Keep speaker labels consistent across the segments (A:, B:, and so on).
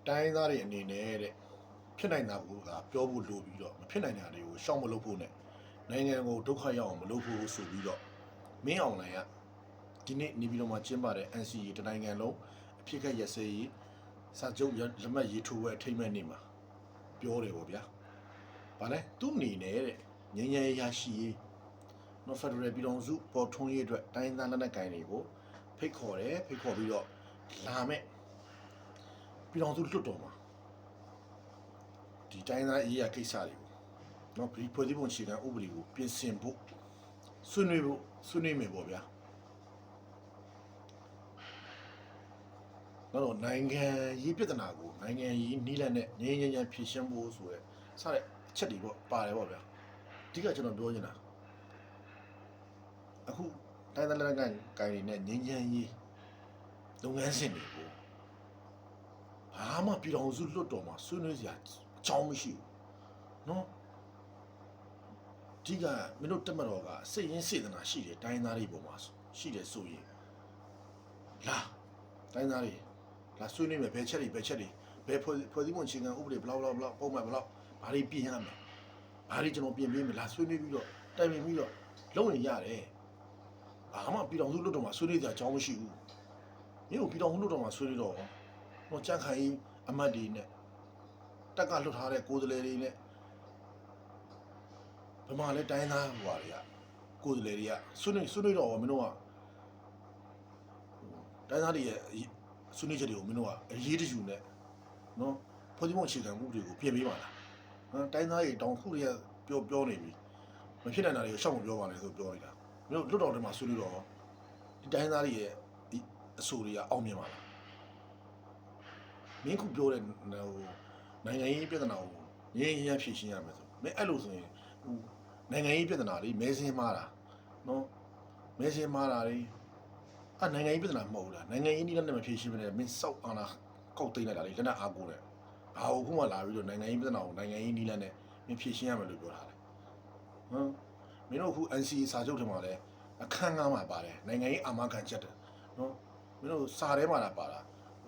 A: တိုင်းသားတွေအနေနဲ့တဲ့ဖြစ်နိုင်တာကိုပြောဖို့လိုပြီးတော့မဖြစ်နိုင်တာတွေကိုရှောင်မလုပ်ဖို့နဲ့နိုင်ငံကိုဒုက္ခရောက်အောင်မလုပ်ဖို့ဆိုပြီးတော့မင်းအောင်လှိုင်ကဒီနေ့နေပြည်တော်မှာကျင်းပတဲ့ NCA တနိုင်ငံလုံးအဖြစ်ကရစရေးစာချုပ်လက်မှတ်ရေးထိုးပွဲအထိမ်းအမှတ်နေ့မှာပြောတယ်ပေါ့ဗျာ။ဘာလဲသူ့အနေနဲ့တဲ့ငြိမ်းချမ်းရေးရရှိရေးနော်ဖက်ဒရယ်ပြည်ထောင်စုပေါ်ထွန်းရေးအတွက်တိုင်းသားလက်နက်ကိုင်တွေကိုဖိတ်ခေါ်တယ်ဖိတ်ခေါ်ပြီးတော့လာမဲ့ပြည်ထောင်စုလွှတ်တော်မှာဒီတိုင်းသားရေးရကိစ္စတွေကိုနော်ဒီဖွဲ့စည်းပုံအခြေခံဥပဒေကိုပြင်ဆင်ဖို့ဆွေးနွေးမယ်ပေါ့ဗျာတော့နိုင်ငံရေးပြဿနာကိုနိုင်ငံရေးနီးလန့်နဲ့ငြိမ်းချမ်းဖြေရှင်းဖို့ဆိုရဲစတဲ့အချက်တွေပေါ့ပါတယ်ပေါ့ဗျာအဓိကကျွန်တော်ပြောချင်တာအခုတိုင်းသားလက်နက်ကိုင်တွေနဲ့ငြိမ်းချမ်းရေးလုပ်ငန်းစဉ်တွေကိုဘာမှပြည်တော်စုလွတ်တော်မှာဆွေးနွေးစရာအကြောင်းမရှိဘူးနော်ဒီကမင်းတို့တက်မတော်ကစိတ်ရင်းစေတနာရှိတယ်တိုင်းသားတွေပေါ်မှာရှိတယ်ဆိုရင်လာတိုင်းသားတွေလာဆွေးနွေးမယ်ဘယ်ချက်တွေဘယ်ဖွဲ့စည်းပုံအခြေခံဥပဒေဘလောက်ပုံမှန်ဘလောက်ဘာတွေပြင်ရမယ်ဘာတွေကျွန်တော်ပြင်ပေးမယ်လာဆွေးနွေးပြီးတော့တိုင်ပင်ပြီးတော့လုပ်ရင်ရတယ်ဘာမှပြည်တော်စုလွတ်တော်မှာဆွေးနွေးစရာအကြောင်းမရှိဘူးမင်းတို့ပြည်တော်စုလွတ်တော်မှာဆွေးနွေးတော့တော့ကြံ့ခိုင်အမတ်တွေနဲ့တက်ကလွတ်ထားတဲ့ကိုယ်စားလှယ်တွေနဲ့ဗမာလဲတိုင်းသားဟွာတွေကကိုယ်စားလှယ်တွေကဆွေးနွေးတော့မင်းတို့ကတိုင်းသားတွေရဲ့ဆွေးနွေးချက်တွေကိုမင်းတို့ကအရေးတယူနဲ့နော်ဖွဲ့စည်းပုံအခြေခံဥပဒေကိုပြင်ပေးပါလားနော်တိုင်းသားတွေတောင်ခုတွေကပြောနေပြီမဖြစ်နိုင်တာတွေကိုရှောက်မပြောပါနဲ့ဆိုပြောနေတာမင်းတို့လွတ်တော်ထဲမှာဆွေးနွေးတော့ဒီတိုင်းသားတွေရဲ့အဆိုတွေကအောင်မြင်ပါလားမင်းခုပြောတဲ့ဟိုနိုင်ငံရေးပြဿနာကိုငြင်းရဖြေရှင်းရမယ်ဆိုမင်းအဲ့လိုဆိုရင်ဟိုနိုင်ငံရေးပြဿနာတွေမဲစင်းမားတာနော်မဲစင်းမားတာတွေနိုင်ငံရေးပြဿနာမဟုတ်ဘူးလားနိုင်ငံရေးနည်းနဲ့မဖြေရှင်းမနဲ့မင်းစောက်အာနာကောက်သိမ်းလိုက်တာလေလက်နက်အားကိုးတယ်ဘာဟုတ်ခုမှလာပြီးတော့နိုင်ငံရေးပြဿနာကိုနိုင်ငံရေးနည်းနဲ့မင်းဖြေရှင်းရမယ်လို့ပြောထားတယ်ဟမ်မင်းတို့အခု NCA စာချုပ်ထဲမှာလည်းအခန်း9မှာပါတယ်နိုင်ငံရေးအာမခံချက်တယ်နော်မင်းတို့စာထဲမှာလာပါတာ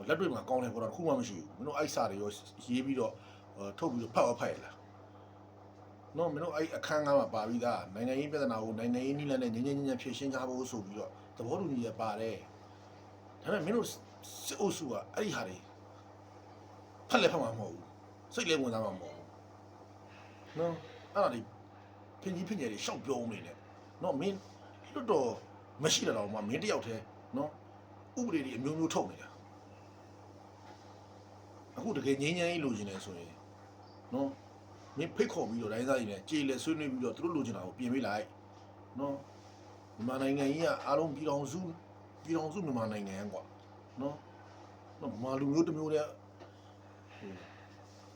A: လက်တွေ့မှာကောင်းတယ်ပေါ်တော့ခုမှမရှိဘူးမင်းတို့အဲ့စာတွေရောရေးပြီးတော့ထုတ်ပြီးတော့ဖတ်ရလားနော်မင်းတို့အဲ့အခန်း9မှာပါပြီးသားနိုင်ငံရေးပြဿနာကိုနိုင်ငံရေးနည်းလမ်းနဲ့ငြင်းဖြေရှင်းကြဖို့ဆိုပြီးတော့သဘောတူညီရပါတယ်ဒါပေမဲ့မင်းတို့စစ်အုပ်စုကအဲ့ဒီဟာတွေဖတ်လည်းဖတ်မှာမဟုတ်ဘူးစိတ်လည်းဝင်စားမှာမဟုတ်ဘူးနော်အဲ့ဒါတွေဖင်ကြီးတွေရှောက်ပြောနေတယ်နော်မင်းလွတ်တော်မရှိတော့မှမင်းတယောက်တည်းနော်ဥပဒေတွေအမျိုးမျိုးထုတ်နေတာအခုတကယ်ငြိမ်းချမ်းရေးလိုချင်တယ်ဆိုရင်နော်မင်းဖိတ်ခေါ်ပြီးတော့တိုင်းသားတွေနဲ့ကြေလဲဆွေးနွေးပြီးတော့သူတို့လိုချင်တာကိုပြင်ပေးလိုက်နော်မြန်မာနိုင်ငံကြီးကအားလုံးပြည်တော်စုမြန်မာနိုင်ငံကွာနော်မြန်မာလူမျိုးတစ်မျိုးတည်း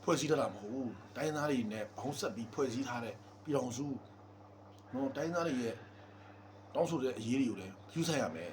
A: ဖွဲ့စည်းထားတာမဟုတ်ဘူးတိုင်းသားတွေနဲ့ဘောင်းဆက်ပြီးဖွဲ့စည်းထားတဲ့ပြည်တော်စုနော်တိုင်းသားတွေရဲ့တောင်းဆိုတဲ့အရေးတွေကိုလည်းယူဆရမယ်